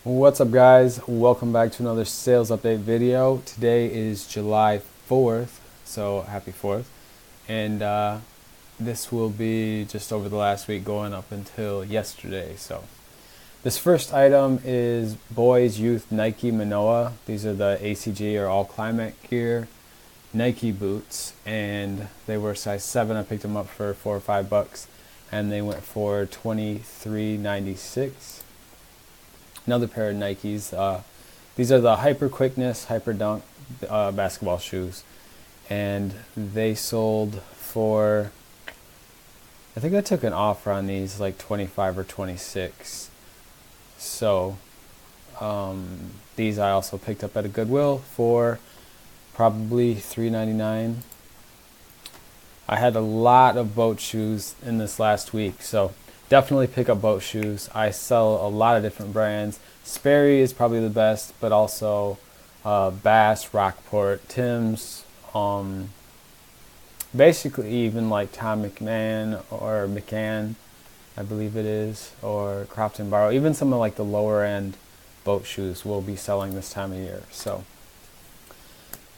What's up, guys? Welcome back to another sales update video. Today is July 4th, so happy 4th. And this will be just over the last week going up until yesterday. So this first item is boys youth Nike Manoa. These are the ACG or all climate gear Nike boots, and they were size 7. I picked them up for $4 or $5 and they went for $23.96. Another pair of Nikes. These are the Hyper Quickness Hyper Dunk basketball shoes, and they sold for, I think I took an offer on these like 25 or 26. So these I also picked up at a Goodwill for probably $3.99. I had a lot of boat shoes in this last week, so definitely pick up boat shoes. I sell a lot of different brands. Sperry is probably the best, but also Bass, Rockport, Tim's, basically even like Tom McMahon or McCann, I believe it is, or Crofton Barrow. Even some of like the lower end boat shoes will be selling this time of year. So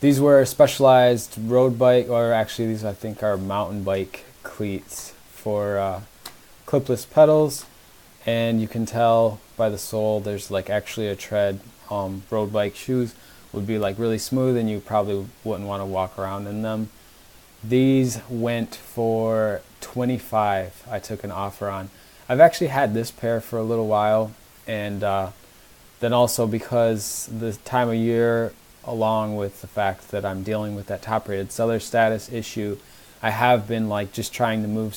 these were specialized road bike, or actually these I think are mountain bike cleats for clipless pedals, and you can tell by the sole there's like actually a tread. Road bike shoes would be like really smooth and you probably wouldn't want to walk around in them. These went for $25. I took an offer on. I've actually had this pair for a little while, and then also because the time of year, along with the fact that I'm dealing with that top rated seller status issue, I have been like just trying to move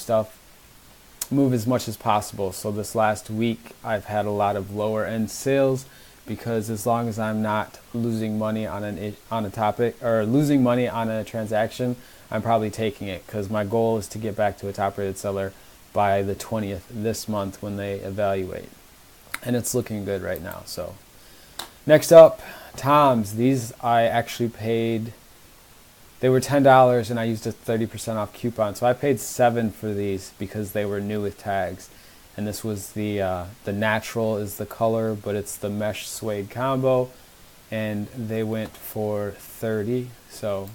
as much as possible. So this last week I've had a lot of lower end sales, because as long as I'm not losing money on a topic or losing money on a transaction, I'm probably taking it, because my goal is to get back to a top rated seller by the 20th this month when they evaluate, and it's looking good right now. So next up, Toms. These I actually paid, they were $10 and I used a 30% off coupon. So I paid $7 for these because they were new with tags. And this was the natural is the color, but it's the mesh suede combo. And they went for $30. So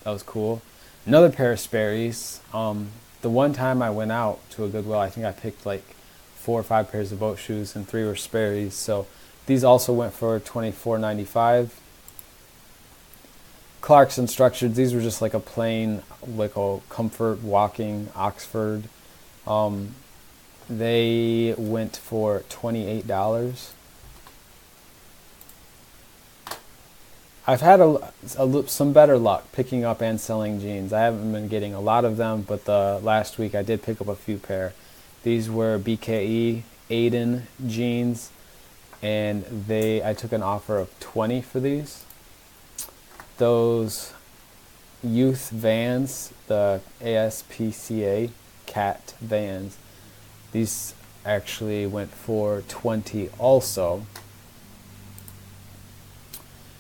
that was cool. Another pair of Sperry's. The one time I went out to a Goodwill, I think I picked like 4 or 5 pairs of boat shoes and 3 were Sperry's. So these also went for $24.95. Clarkson Structured. These were just like a plain, like a comfort walking Oxford. They went for $28. I've had some better luck picking up and selling jeans. I haven't been getting a lot of them, but the last week I did pick up a few pair. These were BKE Aiden jeans, and I took an offer of $20 for these. Those youth Vans, the ASPCA Cat Vans, these actually went for $20 also.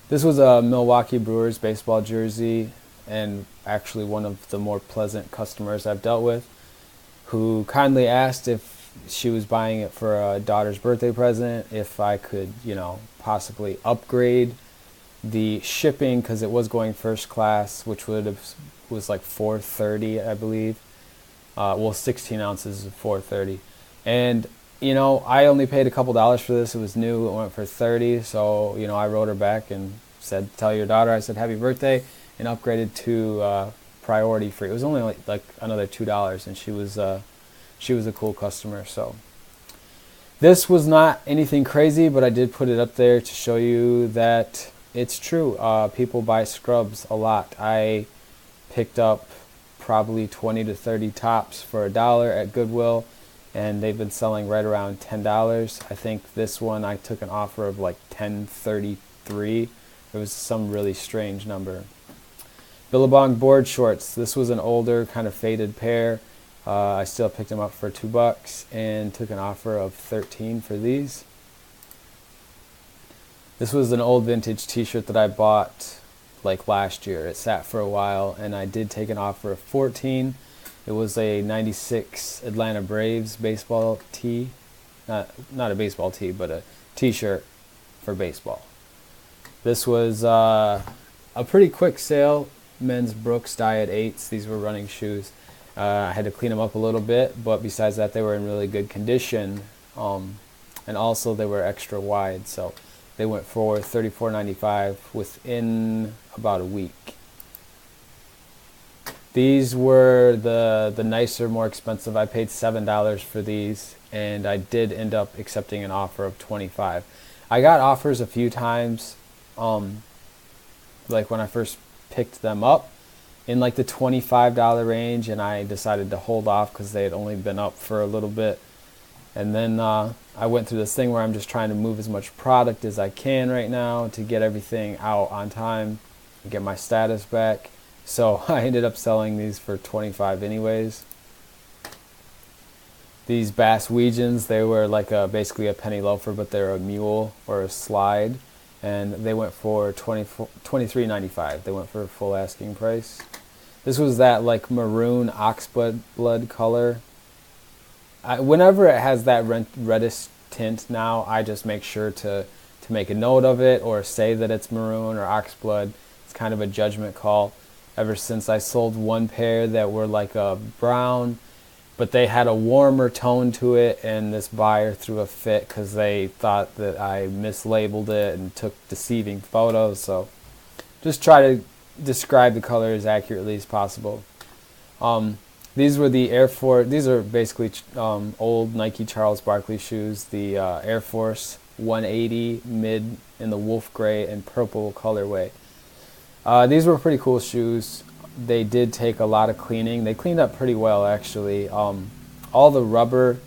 This was a Milwaukee Brewers baseball jersey, and actually one of the more pleasant customers I've dealt with, who kindly asked if she was buying it for a daughter's birthday present, if I could, possibly upgrade the shipping, because it was going first class, which was like $4.30, I believe. 16 ounces of $4.30, and I only paid a couple dollars for this. It was new. It went for $30, so I wrote her back and said, "Tell your daughter I said happy birthday," and upgraded to priority free. It was only like another $2, and she was a cool customer. So this was not anything crazy, but I did put it up there to show you that it's true. People buy scrubs a lot. I picked up probably 20 to 30 tops for $1 at Goodwill, and they've been selling right around $10. I think this one I took an offer of like $10.33. It was some really strange number. Billabong board shorts. This was an older, kind of faded pair. I still picked them up for $2 and took an offer of $13 for these. This was an old vintage t-shirt that I bought like last year. It sat for a while, and I did take an offer of $14. It was a '96 Atlanta Braves baseball tee, not a baseball tee, but a t-shirt for baseball. This was a pretty quick sale. Men's Brooks Diet 8s. These were running shoes. I had to clean them up a little bit, but besides that, they were in really good condition. And also they were extra wide, so they went for $34.95 within about a week. These were the nicer, more expensive. I paid $7 for these, and I did end up accepting an offer of $25. I got offers a few times, like when I first picked them up, in like the $25 range, and I decided to hold off because they had only been up for a little bit. And then I went through this thing where I'm just trying to move as much product as I can right now to get everything out on time, get my status back. So I ended up selling these for $25 anyways. These Bass Weegians, they were like basically a penny loafer, but they're a mule or a slide, and they went for $23.95. They went for full asking price. This was that like maroon oxblood color. Whenever it has that reddish tint now, I just make sure to make a note of it or say that it's maroon or oxblood. It's kind of a judgment call. Ever since I sold one pair that were like a brown, but they had a warmer tone to it, and this buyer threw a fit because they thought that I mislabeled it and took deceiving photos. So just try to describe the color as accurately as possible. These were the Air Force. These are basically old Nike Charles Barkley shoes. The Air Force 180 mid in the wolf gray and purple colorway. These were pretty cool shoes. They did take a lot of cleaning. They cleaned up pretty well, actually. All the rubber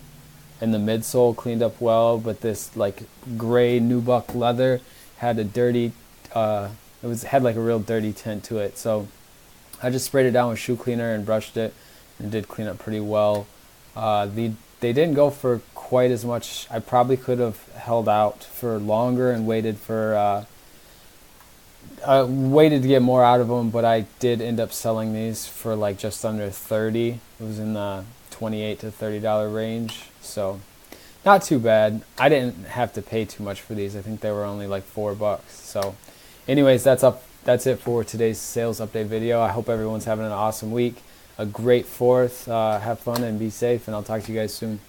and the midsole cleaned up well, but this like gray nubuck leather had a dirty. Had like a real dirty tint to it. So I just sprayed it down with shoe cleaner and brushed it, and it did clean up pretty well. They didn't go for quite as much. I probably could have held out for longer and waited to get more out of them, but I did end up selling these for like just under $30. It was in the $28 to $30 range, so not too bad. I didn't have to pay too much for these. I think they were only like $4. So anyways, that's it for today's sales update video. I hope everyone's having an awesome week, a great 4th. Have fun and be safe, and I'll talk to you guys soon.